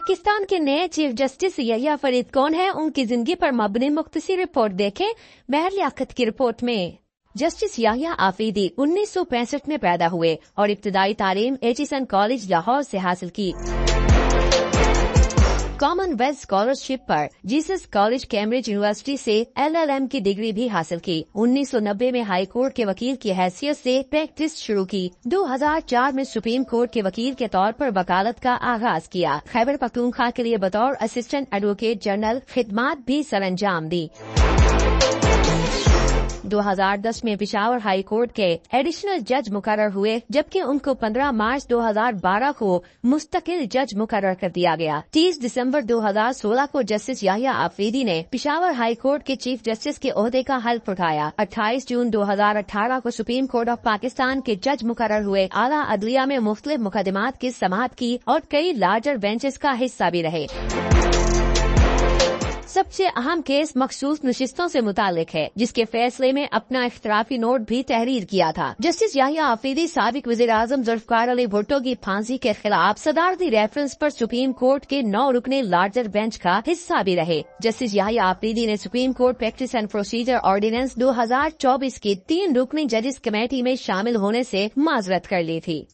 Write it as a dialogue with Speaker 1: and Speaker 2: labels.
Speaker 1: पाकिस्तान के नए chief justice Yahya Farid कौन है, उनकी जिंदगी पर मबनी मुख्तसर रिपोर्ट देखें महर लियाकत की रिपोर्ट में। जस्टिस याह्या आफरीदी 1965 में पैदा हुए और इब्तदाई तालीम एचिसन कॉलेज लाहौर से हासिल की। कॉमनवेल्थ स्कॉलरशिप पर जीसस कॉलेज कैम्ब्रिज यूनिवर्सिटी से LLM की डिग्री भी हासिल की। 1990 में हाई कोर्ट के वकील की हैसियत से प्रैक्टिस शुरू की। 2004 में सुप्रीम कोर्ट के वकील के तौर पर वकालत का आगाज किया। खैबर पख्तूनख्वा के लिए बतौर असिस्टेंट एडवोकेट जनरल खिदमात भी सरअंजाम दी। 2010 में पेशावर हाई कोर्ट के एडिशनल जज मुकर्रर हुए, जबकि उनको 15 मार्च 2012 को मुस्तकिल जज मुकर्रर कर दिया गया। 30 दिसंबर 2016 को जस्टिस याह्या आफरीदी ने पेशावर हाई कोर्ट के चीफ जस्टिस के ओहदे का हल्फ उठाया। 28 जून 2018 को सुप्रीम कोर्ट ऑफ पाकिस्तान के जज मुकर्रर हुए। आला अदलिया में मुख्तलिफ मुकदमात की समाअत की और कई लार्जर बेंचेस का हिस्सा भी रहे। सबसे अहम केस मखसूस नशिस्तों से मुतालिक है, जिसके फैसले में अपना इख्तराफी नोट भी तहरीर किया था। जस्टिस याह्या आफरीदी साबिक वज़ीर-ए-आज़म ज़ुल्फ़िकार अली भुट्टो की फांसी के खिलाफ सदारती रेफरेंस पर सुप्रीम कोर्ट के 9 रुकने लार्जर बेंच का हिस्सा भी रहे। जस्टिस याह्या आफरीदी ने Supreme Court practice and procedure ordinance 2024 की 3 रुकनी जजिस कमेटी में शामिल होने से माजरत कर ली थी।